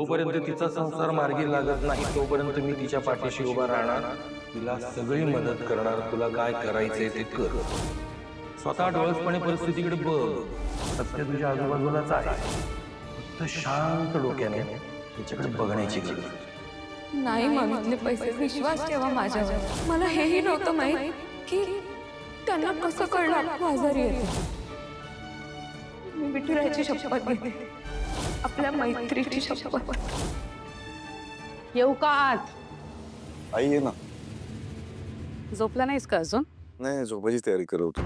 जोपर्यंत तिचा संसार मार्गी लागत नाही तोपर्यंत मी तिच्या पाठीशी उभा राहणार, तिला सगळी मदत करणार. तुला काय करायचंय ते कर. स्वतः डोळसपणे परिस्थितीकडे बघ. सत्य तुझ्या आजूबाजूलाच आहे. फक्त शांत डोक्याने तिच्याकडे बघण्याची गरज आहे. नाही मागितले पैसे, विश्वास ठेवा माझ्यावर. मला हेही नव्हतं माहित की त्यांना कसं कळलं आपण आजारी येतो. मी विठुरायाची शपथ घेते, आपल्या मैत्रीची शपथ. येऊ का आत? आई ये ना. झोपला नाहीस का अजून? नाही, झोपायची तयारी करत होतो.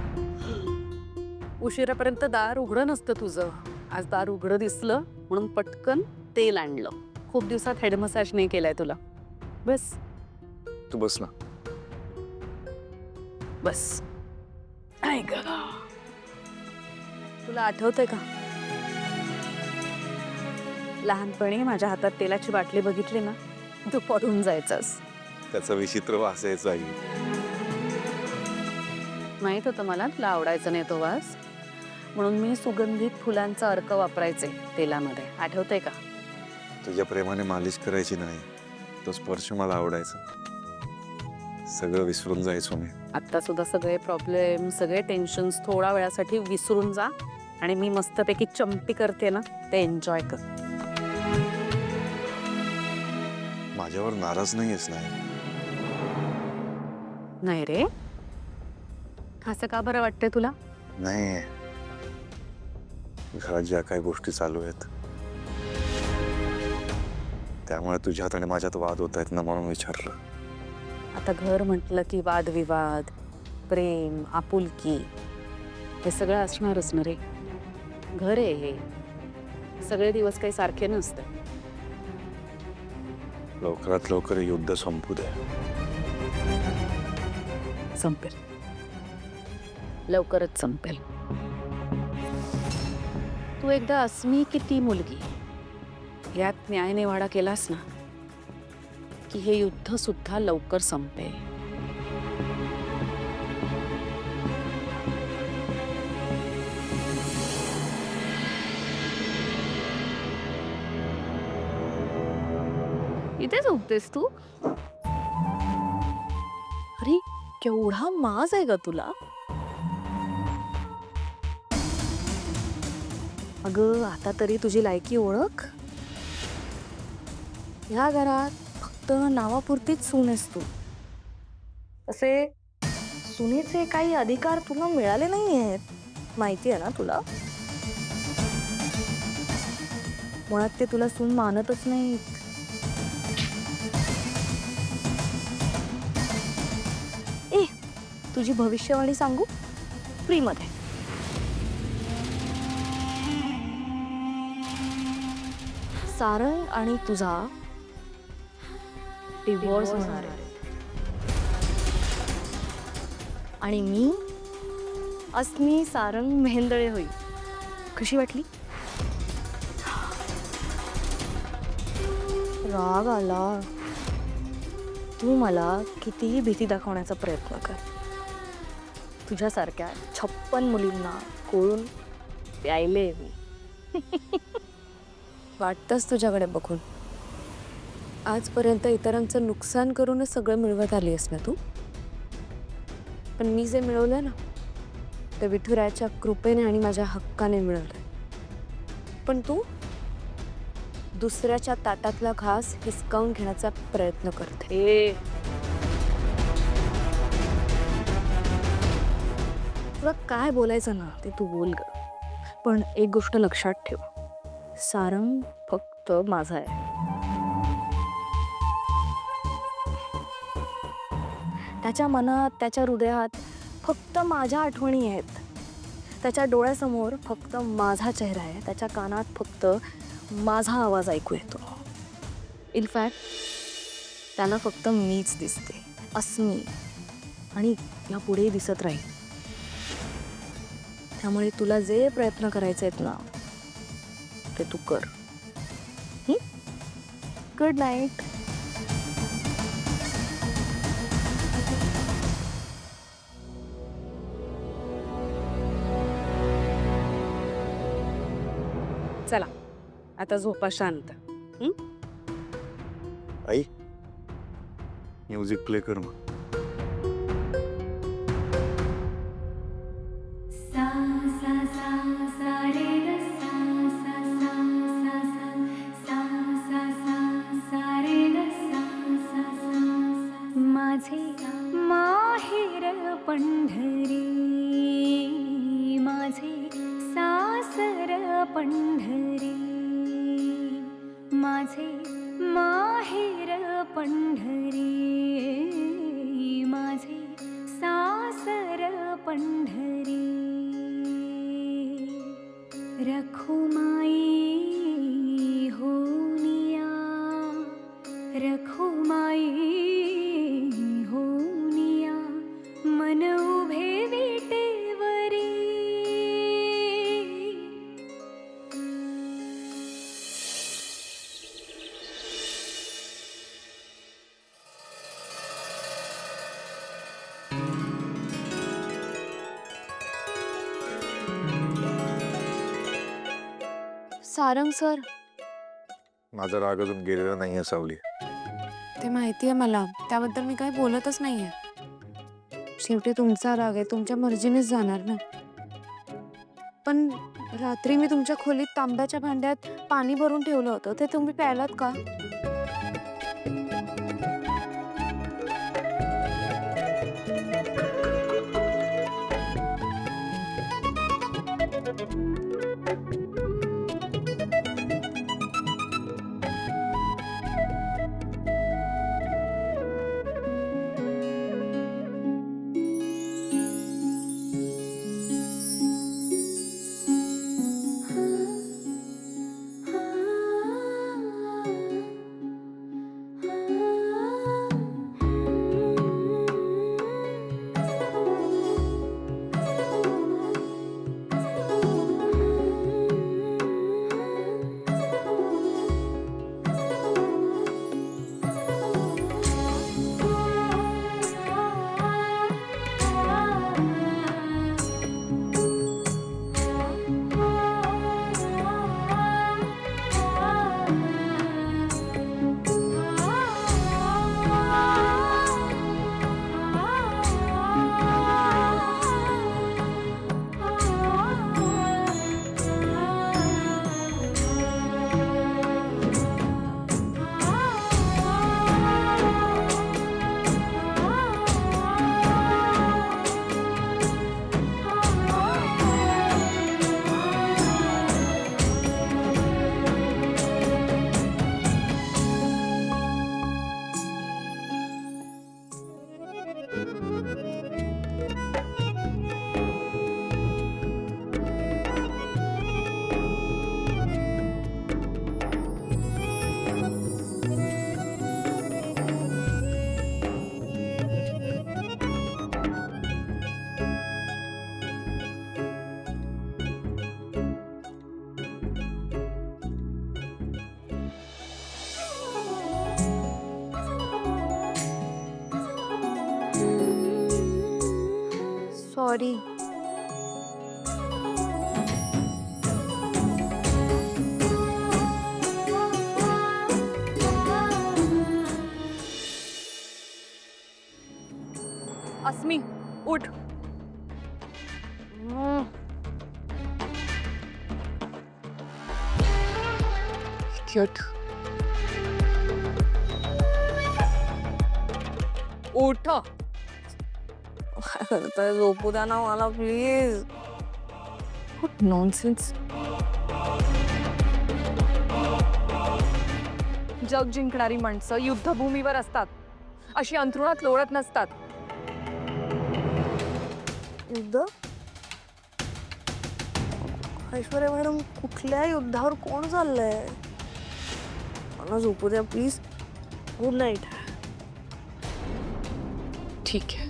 उशिरापर्यंत दार उघडं नसतं तुझं. आज दार उघडं दिसलं म्हणून पटकन तेल आणलं. खूप दिवसात हेड मसाज नाही केलाय तुला. बस तू बस ना. बस. ऐक तुला आठवतंय का, लहानपणी माझ्या हातात तेलाची बाटली बघितली ना, तू पडून जायचास. त्याचा विचित्र वास यायचा आई. माहित होतं मला तुला आवडायचं नाही तो वास, म्हणून मी सुगंधित फुलांचा अर्क वापरायचे तेलामध्ये. आठवतंय का? तुझ्या प्रेमाने मालिश करायची नाही, तो स्पर्श मला आवडायचा. सगळं विसरून जायचो मी. आत्ता सुद्धा सगळे प्रॉब्लेम, सगळे टेन्शन्स थोडा वेळासाठी विसरून जा आणि मी मस्तपैकी चंपी करते ना, ते एन्जॉय कर. माझ्यावर नाराज नाहीयेस ना? नाही रे, असं का बरं वाटतंय तुला? नाही, घरात ज्या काही गोष्टी चालू आहेत त्यामुळे तुझ्यात आणि माझ्यात वाद होत आहेत ना, म्हणून विचारलं. आता घर म्हटलं की वादविवाद, प्रेम, आपुलकी हे सगळं असणारच ना रे. घर आहे हे. सगळे दिवस काही सारखे नसते. लवकरात लवकर हे युद्ध संपू दे. संपेल, लवकरच संपेल. तू एकदा अस्मी की ती मुलगी यात न्यायनिवाडा केलास ना, की हे युद्ध सुद्धा लवकर संपेल. इथे झोपतेस तू? अरे केवढा माज आहे ग तुला. अगं आता तरी तुझी लायकी ओळख. ह्या घरात फक्त नावापुरतीच सून आहेस तू. असे सुनेचे काही अधिकार तुला मिळाले नाही आहेत, माहिती आहे ना तुला. मुळात ते तुला सून मानतच नाहीत. तुझी भविष्यवाणी सांगू फ्रीमध्ये. सारंग आणि तुझा डिवोर्स होणार आहे आणि मी अस्मी सारंग मेहेंदळे होईल. कशी वाटली? राग आला. तू मला कितीही भीती दाखवण्याचा प्रयत्न कर. तुझ्यासारख्या 56 मुलींना कोळून प्यायले मी. वाटतंच तुझ्याकडे बघून. आजपर्यंत इतरांचं नुकसान करूनच सगळं मिळवत आली आहेस ना तू. पण मी जे मिळवलं ना, ते विठुरायाच्या कृपेने आणि माझ्या हक्काने मिळवलं. पण तू दुसऱ्याच्या ताटातला घास हिसकावून घेण्याचा प्रयत्न करते. तुला काय बोलायचं ना ते तू बोल ग. पण एक गोष्ट लक्षात ठेव, सारंग फक्त माझा आहे. त्याच्या मनात, त्याच्या हृदयात फक्त माझ्या आठवणी आहेत. त्याच्या डोळ्यासमोर फक्त माझा चेहरा आहे. त्याच्या कानात फक्त माझा आवाज ऐकू येतो. इनफॅक्ट त्याला फक्त मीच दिसते, अस्मी, आणि यापुढेही दिसत राहील. त्यामुळे तुला जे प्रयत्न करायचे आहेत ना ते तू कर. Good night. चला आता झोपा शांत. आई म्युझिक प्ले कर मग. माझे माहेर पंढरी, माझे सासर पंढरी, माझे माहेर पंढरी, माझे सासर पंढरी. रखुमाई होनिया, रखुमाई होनिया, मन उभे विटेवरी. सारंग सर, माझा राग अजून गेलेला नाहीये सावली. ते माहितीये मला, त्याबद्दल मी काही बोलतच नाहीये. शेवटी तुमचा राग आहे, तुमच्या मर्जीनेच जाणार ना. पण रात्री मी तुमच्या खोलीत तांब्याच्या भांड्यात पाणी भरून ठेवलं होतं, ते तुम्ही प्यायलात का? सॉरी. अस्मी, उठ. उठ. काय करताय? झोपू द्या ना मला प्लीज. What nonsense. जग जिंकणारी माणसं युद्धभूमीवर असतात, अशी अंथरुणात लोळत नसतात. युद्ध? ऐश्वर्या मॅडम, कुठल्या युद्धावर कोण चाललंय? मला झोपू द्या प्लीज. Good night. ठीक आहे.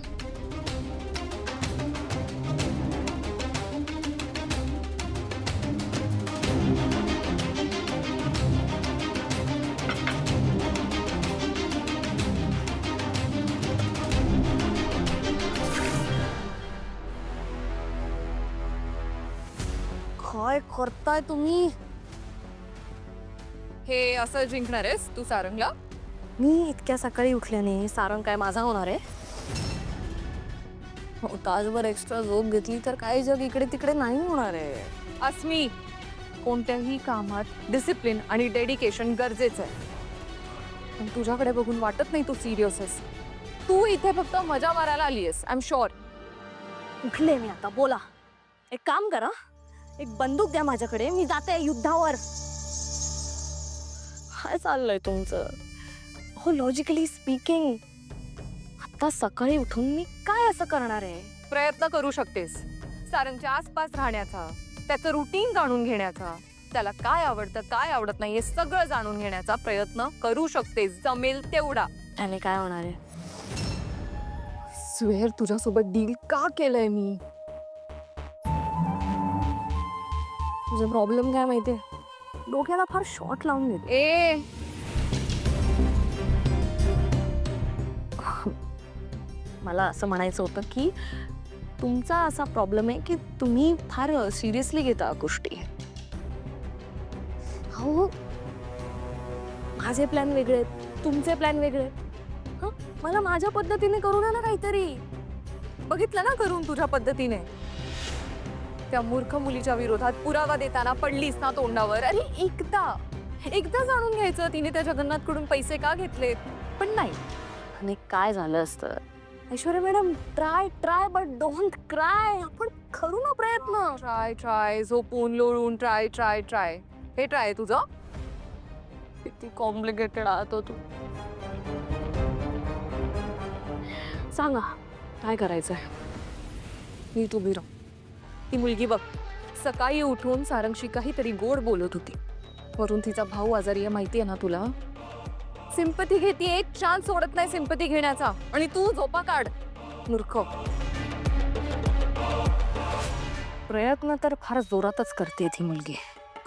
काय करताय तुम्ही? हे असं जिंकणार आहेस तू सारंगला? मी इतक्या सकाळी उठल्याने सारंग काय माझा होणार आहे? हो, तासभर एक्स्ट्रा झोप घेतली तर काही जग इकडे तिकडे नाही होणार आहे. अस्मी, कोणत्याही कामात डिसिप्लिन आणि डेडिकेशन गरजेचं आहे. पण तुझ्याकडे बघून वाटत नाही तू सिरियस आहेस. तू इथे फक्त मजा मारायला आली आहेस. I am sure. उठले मी आता, बोला. एक काम करा, एक बंदूक द्या माझ्याकडे, मी जाते युद्धावर. काय चाललंय तुमचं? हो, लॉजिकली स्पीकिंग आता सकाळी उठून मी काय असं करणार आहे? प्रयत्न करू शकतेस सारंगच्या आसपास राहण्याचा, त्याचं रुटीन जाणून घेण्याचा, त्याला काय आवडतं काय आवडत नाही हे सगळं जाणून घेण्याचा प्रयत्न करू शकतेस, जमेल तेवढा. त्याने काय होणार आहे? स्वेअर तुझ्यासोबत डील का केलंय मी? तुझा प्रॉब्लेम काय माहितीये? डोक्याला फार शॉर्ट लावून देते. ए मला असं म्हणायचं होतं की तुमचा असा प्रॉब्लेम आहे की तुम्ही फार सिरियसली घेता गोष्टी. हो, माझे प्लॅन वेगळे आहेत, तुमचे प्लॅन वेगळे आहेत. हं, मला माझ्या पद्धतीने करू द्या ना काहीतरी. बघितलं ना करून तुझ्या पद्धतीने. त्या मूर्ख मुलीच्या विरोधात पुरावा देताना पडलीस ना तोंडावर. अरे एकदा जाणून घ्यायचं तिने त्या जगन्नाथकडून पैसे का घेतलेत. पण नाही. आणि काय झालं असतं? Aishwarya madam, try but don't cry. आपण करू ना प्रयत्न. ट्राय झोपून लोळून ट्राय. हे ट्राय तुझं? किती कॉम्प्लिकेटेड आहात हो तू. सांगा काय करायचंय? मी तू बिरा. ती मुलगी बघ, सकाळी उठून सारंगशी काहीतरी गोड बोलत होती. वरून तिचा भाऊ आजारी आहे, माहिती आहे ना तुला? सिंपती घेती, एक चान्स सोडत नाही सिंपती घेण्याचा. आणि तू झोपा काढ, मूर्ख. प्रयत्न तर फार जोरातच करते ती मुलगी.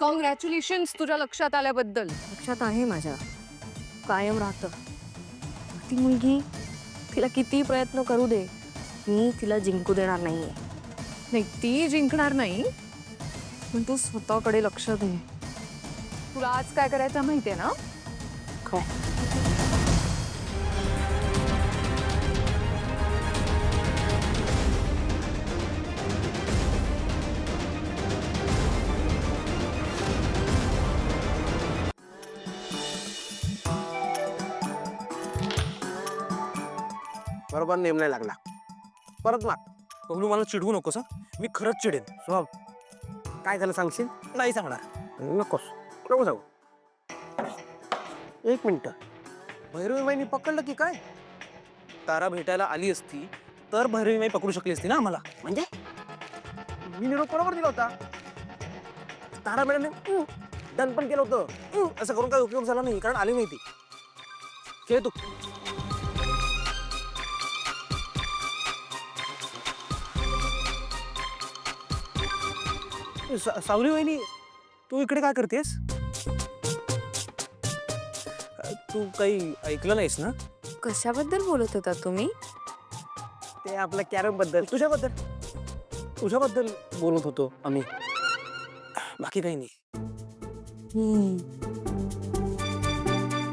कॉंग्रॅच्युलेशन्स तुझ्या लक्षात आल्याबद्दल. लक्षात आहे माझ्या, कायम राहतं. ती मुलगी, तिला किती प्रयत्न करू दे, मी तिला जिंकू देणार नाहीये. नाही, ती जिंकणार नाही, पण तू स्वतःकडे लक्ष दे. तुला आज काय करायचं माहितीये ना? काय? बरोबर नेम नाही लागला. परत माग. बबलू, मला चिडवू नकोस. मी खरंच चिडेन. स्वभाव काय झालं सांगशील? नाही सांगणार. नकोस, नको जाऊ. एक मिनिट. भैरवी माईनी पकडलं की काय? तारा भेटायला आली असती तर भैरवी माई पकडू शकली असती ना आम्हाला. म्हणजे मी निरोप बरोबर दिला होता. तारा मॅडमने डन पण केलं होतं. असं करून काय उपयोग झाला नाही, कारण आली नाही ती. खेळ तू. सावली वहिनी, तू इकडे काय करतेस? तू काही ऐकलं नाहीस ना? कशाबद्दल बोलत होता तुम्ही? ते आपल्या कॅरम बद्दल. तुझ्याबद्दल बोलत होतो आम्ही. बाकी काही नाही.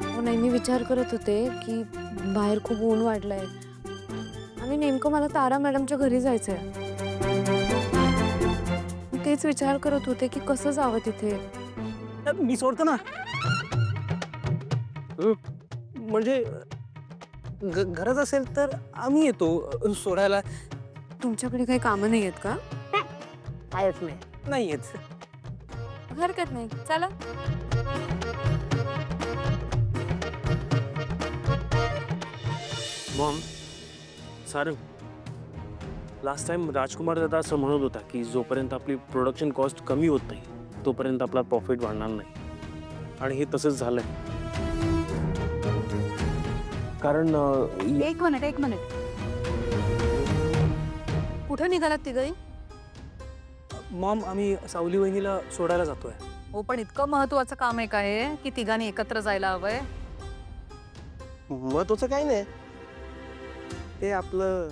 हो, नाही, मी विचार करत होते की बाहेर खूप ऊन वाढलंय आणि नेमकं मला तारा मॅडमच्या घरी जायचंय. तेच विचार करत होते की कसं जावं तिथे. मी सोडतो ना. म्हणजे गरज असेल तर आम्ही येतो सोडायला. तुमच्याकडे काही कामं नाही आहेत का? कायच नाही. नाही येत. हरकत नाही, चला. मॉम, सारंग, लास्ट टाइम राजकुमार दादा असं म्हणत होता की जोपर्यंत आपली प्रोडक्शन कॉस्ट कमी होत नाही तोपर्यंत आपला प्रॉफिट वाढणार नाही. आणि हे तसंच झालंय. कारण एक मिनिट. कुठे निघालात तिघही? मॉम, आम्ही सावली वहिनीला सोडायला जातोय. हो, पण इतकं महत्वाचं काम आहे का हे की तिघांनी एकत्र जायला हवंय? महत्वाचं काही नाही. ते आपलं.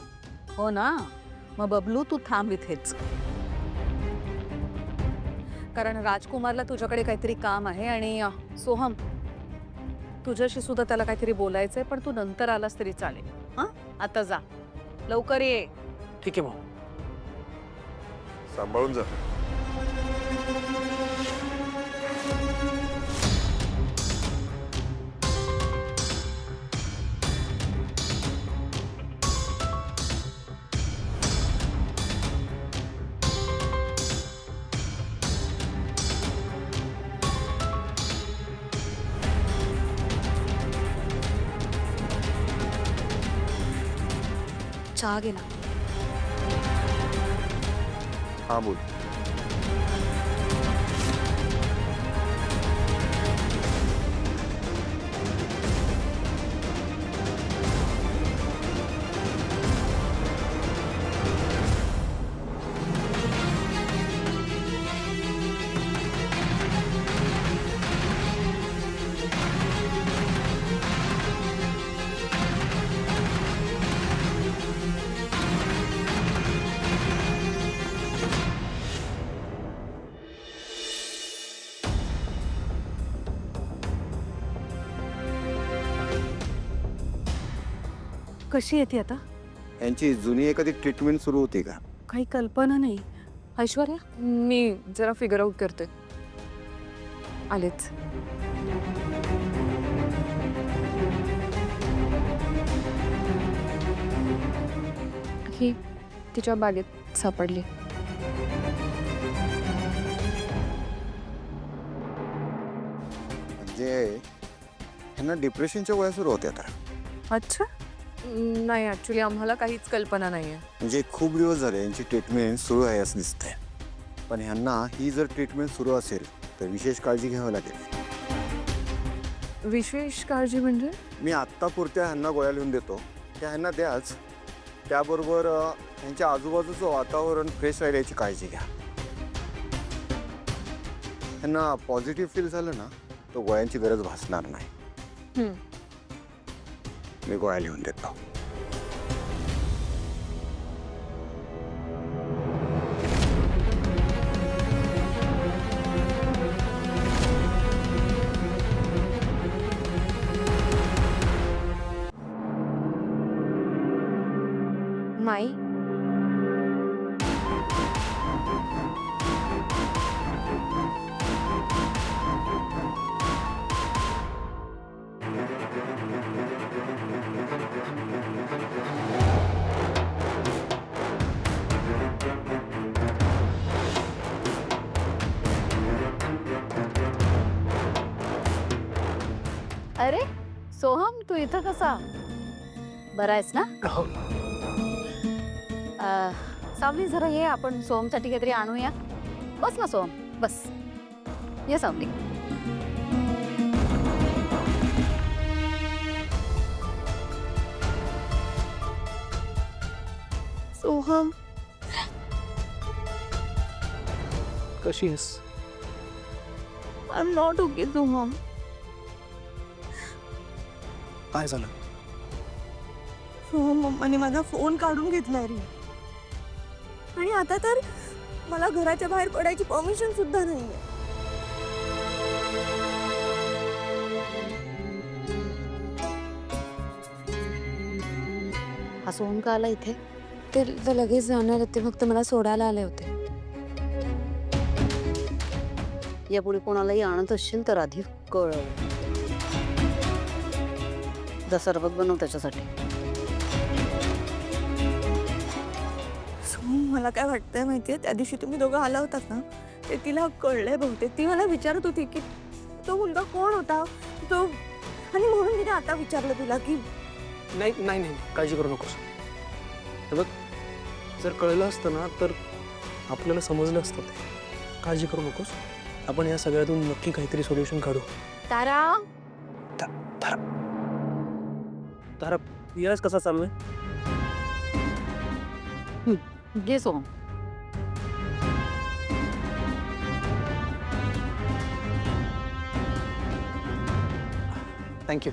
हो ना, मग बबलू तू थांब इथेच. कारण राजकुमारला तुझ्याकडे काहीतरी काम आहे. आणि सोहम, तुझ्याशी सुद्धा त्याला काहीतरी बोलायचंय, पण तू नंतर आलास तरी चालेल. हा, आता जा, लवकर ये. ठीक आहे भाऊ. सांभाळून जा. चहा घे ना. हा बोल. कशी येते आता? यांची जुनी एखादी ट्रीटमेंट सुरू होती का? काही कल्पना नाही. ऐश्वर्या, मी जरा फिगर आउट करते. आलेच. ही तिच्या बागेत सापडली. म्हणजे ह्यांना डिप्रेशनच्या गोळ्या सुरू होत्या आता. अच्छा. नाही, ऍक्च्युली आम्हाला काहीच कल्पना नाहीये. म्हणजे खूप दिवस झाले यांची ट्रीटमेंट सुरू आहे असं दिसतंय. पण ह्यांना ही जर ट्रीटमेंट सुरू असेल तर विशेष काळजी घ्यावी लागेल. विशेष काळजी म्हणजे? मी आत्तापुरत्या ह्यांना गोळ्या लिहून देतो, त्या ह्यांना द्याच. त्याबरोबर यांच्या आजूबाजूचं वातावरण फ्रेश राहील याची काळजी घ्या. ह्यांना पॉझिटिव्ह फील झालं ना तर गोळ्यांची गरज भासणार नाही. मी गोळ्या लिहून देतो. माई, अरे सोहम, तू इथं कसा? बरा आहेस ना? सावली, जरा ये, आपण सोहमसाठी काहीतरी आणूया. बस ना सोहम, बस. ये सावली. सोहम, कशी आहेस? I am not okay Soham. काय झालं? सोहम, मम्माने माझा फोन काढून घेतलाय रे. आणि आता तर मला घराच्या बाहेर पडायची परमिशन सुद्धा नाहीये. हा सोहम का आला इथे? ते लगेच जाणार होते, फक्त मला सोडायला आले होते. यापुढे कोणालाही आणत असशील तर आधी कळव. जा सरबत बनव त्याच्यासाठी. सोहम, मला काय वाटतंय माहितीये, त्या दिवशी तुम्ही दोघं आला होतात ना, ते तिला कळलंय बहुतेक. ती मला विचारत होती की तो मुलगा कोण होता तो, आणि म्हणून तिने आता विचारलं तुला की. नाही नाही नाही, काळजी करू नकोस. हे बघ, जर कळलं असतं ना तर आपल्याला समजलं असतं ते. काळजी करू नकोस. आपण या सगळ्यातून नक्की काहीतरी सोल्युशन काढू. तारा, तारा, याच कसा चालू आहे? घे सोहम. थँक्यू.